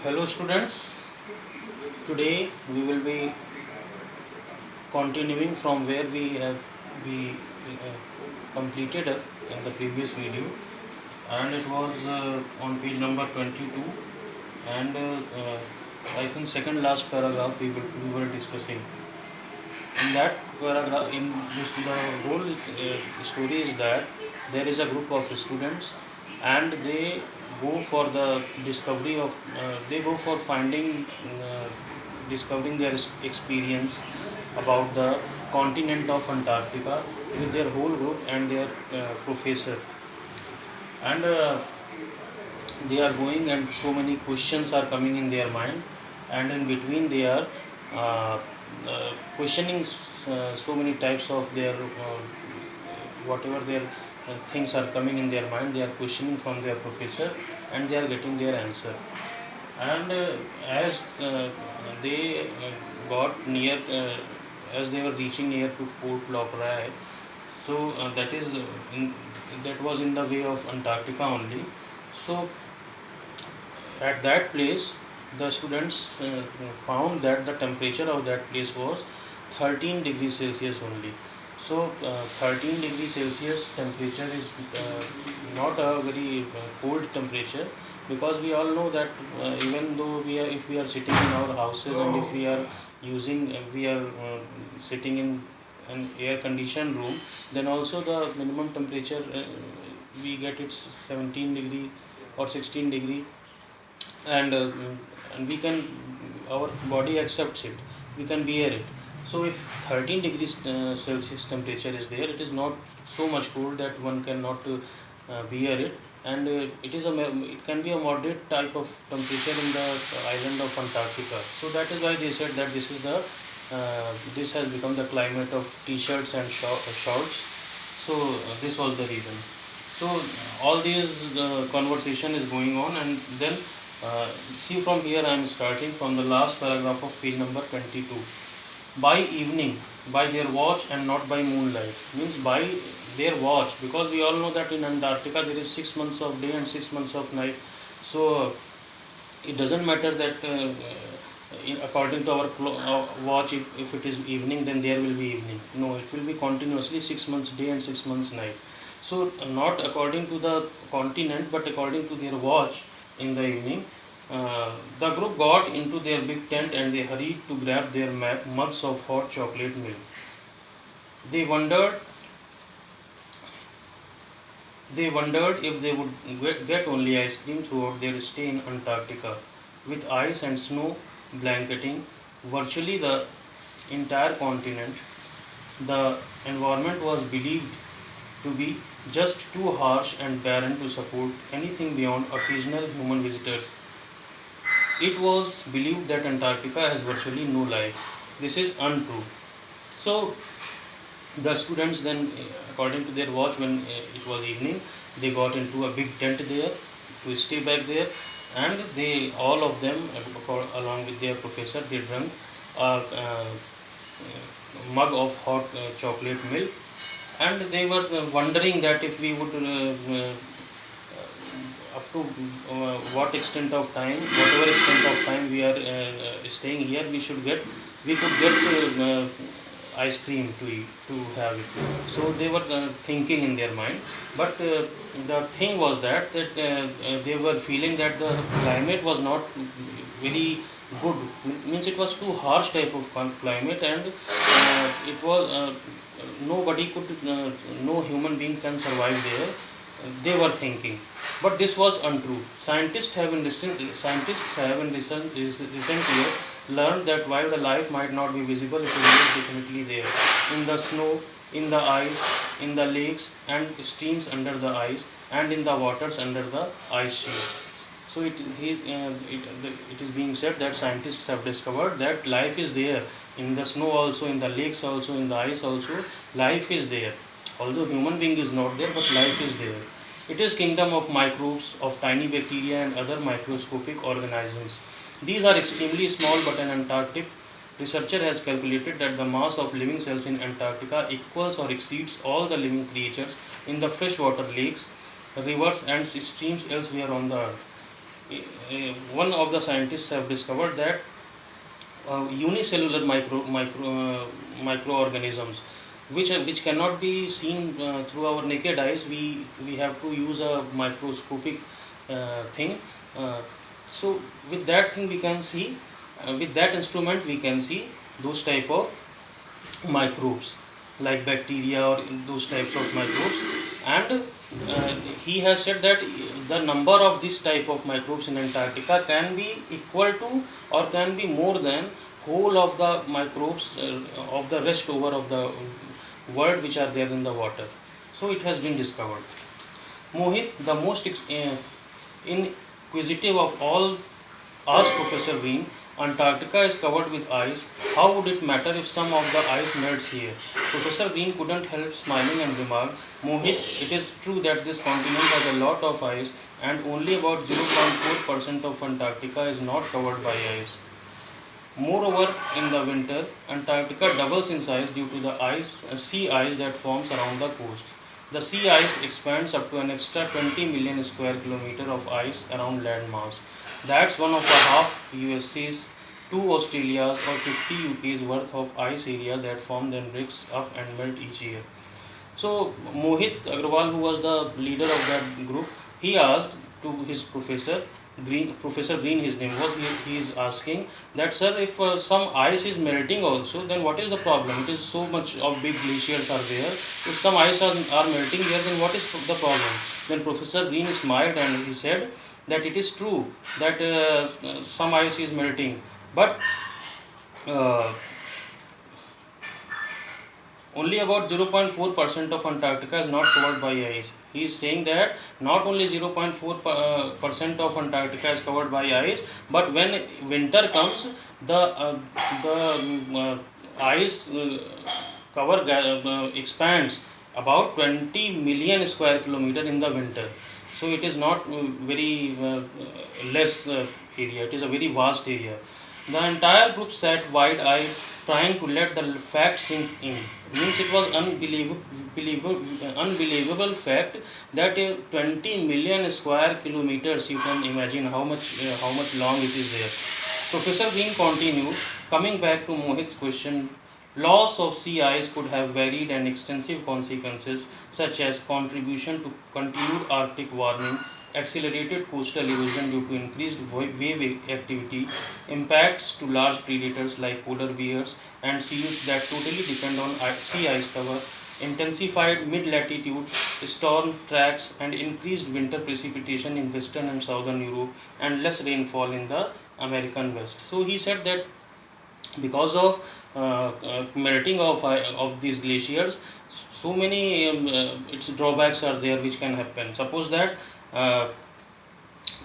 Hello students, today we will be continuing from where we completed in the previous video, and it was on page number 22, and I think second last paragraph we were discussing. In that paragraph, in this the whole story is that there is a group of students and they go for the discovery of they go for finding discovering their experience about the continent of Antarctica with their whole group and their professor, and they are going and so many questions are coming in their mind, and in between they are uh, questioning so many types of their whatever their things are coming in their mind, they are questioning from their professor and they are getting their answer. And as they got near as they were reaching near to Port Lockeray, so that was in the way of Antarctica only. So at that place the students found that the temperature of that place was 13 degrees Celsius only. So 13 degrees Celsius temperature is not a very cold temperature, because we all know that even though if we are sitting in our houses and if we are we are sitting in an air conditioned room, then also the minimum temperature we get it 17 degree or 16 degree, and and we can our body accepts it, we can bear it. So if 13 degrees Celsius temperature is there, it is not so much cold that one cannot bear it, and it can be a moderate type of temperature in the island of Antarctica. So that is why they said that this has become the climate of t-shirts and shorts. So this was the reason. So all these conversation is going on, and then see, from here I am starting from the last paragraph of page number 22. By evening, by their watch and not by moonlight, means by their watch, because we all know that in Antarctica there is 6 months of day and 6 months of night. So it doesn't matter that according to our watch, if it is evening then there will be evening. No, it will be continuously 6 months day and 6 months night. So not according to the continent but according to their watch. In the evening, the group got into their big tent and they hurried to grab their mugs of hot chocolate milk. They wondered they wondered if they would get only ice cream throughout their stay in Antarctica, with ice and snow blanketing virtually the entire continent. The environment was believed to be just too harsh and barren to support anything beyond occasional human visitors. It was believed that Antarctica has virtually no life. This is untrue. So the students then, according to their watch, when it was evening, they got into a big tent there to stay back there, and they all of them, along with their professor, they drank a mug of hot chocolate milk, and they were wondering that if we would up to what extent of time, whatever extent of time we are staying here, we could get ice cream to eat, to have it. So they were thinking in their mind, but the thing was that they were feeling that the climate was not very good, means it was too harsh type of climate, and it was nobody could no human being can survive there, they were thinking. But this was untrue. Scientists have in recent years learned that while the life might not be visible, it is definitely there, in the snow, in the ice, in the lakes and streams under the ice, and in the waters under the ice sheet. So it is being said that scientists have discovered that life is there in the snow also, in the lakes also, in the ice also. Life is there. Although human being is not there, but life is there. It is kingdom of microbes, of tiny bacteria and other microscopic organisms. These are extremely small, but an Antarctic researcher has calculated that the mass of living cells in Antarctica equals or exceeds all the living creatures in the freshwater lakes, rivers and streams elsewhere on the earth. one of the scientists have discovered that unicellular microorganisms which cannot be seen through our naked eyes. We have to use a microscopic thing. So with that thing we can see, with that instrument we can see those type of microbes like bacteria or those types of microbes. And he has said that the number of this type of microbes in Antarctica can be equal to or can be more than whole of the microbes of the rest over of the world which are there in the water. So it has been discovered. Mohit, the most inquisitive of all, asked Professor Green, Antarctica is covered with ice. How would it matter if some of the ice melts here? Professor Green couldn't help smiling and remarked, Mohit, it is true that this continent has a lot of ice and only about 0.4% of Antarctica is not covered by ice. Moreover, in the winter, Antarctica doubles in size due to the sea ice that forms around the coast. The sea ice expands up to an extra 20 million square kilometer of ice around land mass. That's one of the half USA's, 2 Australia's or 50 UK's worth of ice area that form then breaks up and melt each year. So Mohit Agrawal, who was the leader of that group, he asked to his Professor Green his name was, he is asking that, sir, if some ice is melting also, then what is the problem? It is so much of big glaciers are there. If some ice are melting there, then what is the problem? Then Professor Green smiled and he said that it is true that some ice is melting, but only about 0.4% of Antarctica is not covered by ice. He is saying that not only 0.4% of Antarctica is covered by ice, but when winter comes, the ice cover expands about 20 million square kilometer in the winter. So it is not very less area, it is a very vast area. The entire group sat wide-eyed, trying to let the fact sink in. Means it was unbelievable fact that 20 million square kilometers, you can imagine how much long it is there. Professor Green continued, coming back to Mohit's question. Loss of sea ice could have varied and extensive consequences, such as contribution to continued Arctic warming, accelerated coastal erosion due to increased wave activity, impacts to large predators like polar bears and seals that totally depend on sea ice cover, intensified mid-latitude storm tracks and increased winter precipitation in western and southern Europe, and less rainfall in the American West. So he said that because of melting of these glaciers, so many its drawbacks are there which can happen. Suppose that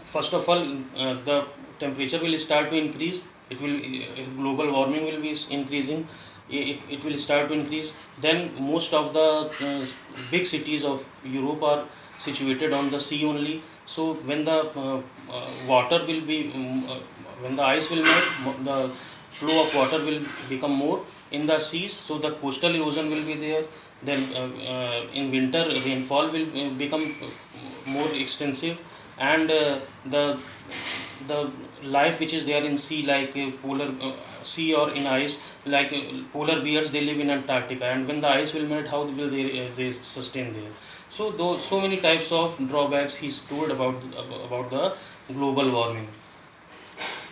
first of all the temperature will start to increase, it will global warming will be increasing, it will start to increase. Then most of the big cities of Europe are situated on the sea only. So when the water will be when the ice will melt, the flow of water will become more in the seas, so the coastal erosion will be there. Then in winter rainfall will become more extensive, and the life which is there in sea, like polar sea or in ice, like polar bears, they live in Antarctica, and when the ice will melt, how will they sustain there? So those so many types of drawbacks he's told about the global warming.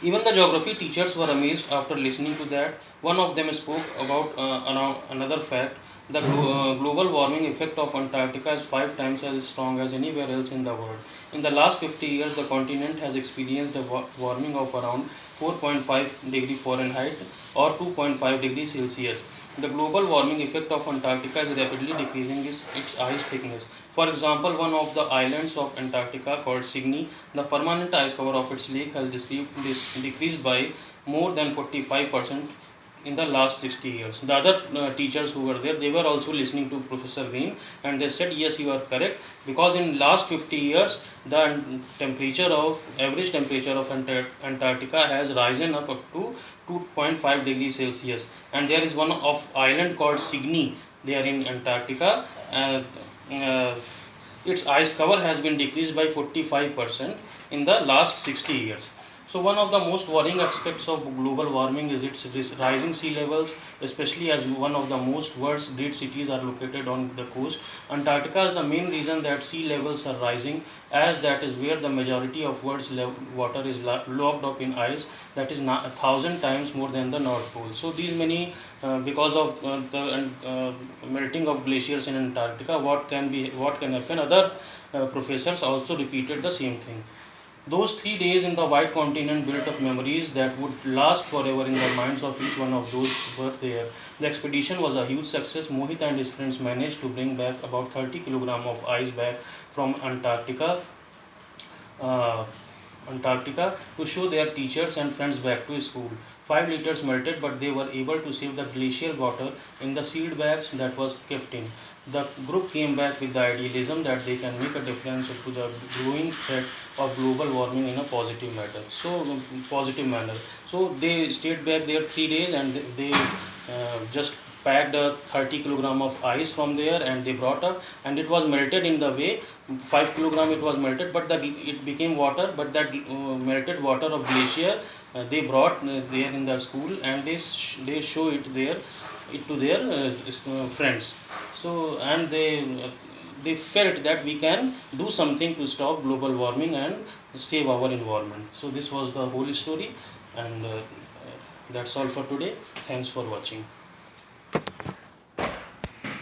Even the geography teachers were amazed after listening to that. One of them spoke about another fact. The global warming effect of Antarctica is 5 times as strong as anywhere else in the world. In the last 50 years, the continent has experienced a warming of around 4.5 degree Fahrenheit or 2.5 degrees Celsius. The global warming effect of Antarctica is rapidly decreasing its ice thickness. For example, one of the islands of Antarctica called Signy, the permanent ice cover of its lake has decreased by more than 45% in the last 60 years. The other teachers who were there, they were also listening to Professor Green, and they said, yes, you are correct, because in last 50 years, the average temperature of Antarctica has risen up to 2.5 degrees Celsius. And there is one of island called Signy, they are in Antarctica. its ice cover has been decreased by 45% in the last 60 years. So one of the most worrying aspects of global warming is its rising sea levels, especially as one of the most world's great cities are located on the coast. Antarctica is the main reason that sea levels are rising, as that is where the majority of world's water is locked up in ice that is 1,000 times more than the North Pole. So these many because of the melting of glaciers in Antarctica, what can happen? Other professors also repeated the same thing. Those 3 days in the white continent built up memories that would last forever in the minds of each one of those who were there. The expedition was a huge success. Mohit and his friends managed to bring back about 30 kilograms of ice back from uh, Antarctica to show their teachers and friends back to school. 5 liters melted, but they were able to save the glacial water in the seed bags that was kept in. The group came back with the idealism that they can make a difference to the growing threat of global warming in a positive matter. Positive manner. So they stayed back there 3 days, and they just packed a 30 kilogram of ice from there, and they brought up, and it was melted in the way 5 kilogram it was melted, but it became water. But that melted water of glacier they brought there in the school, and they show it there to their friends. So and they felt that we can do something to stop global warming and save our environment. So this was the whole story, and that's all for today. Thanks for watching.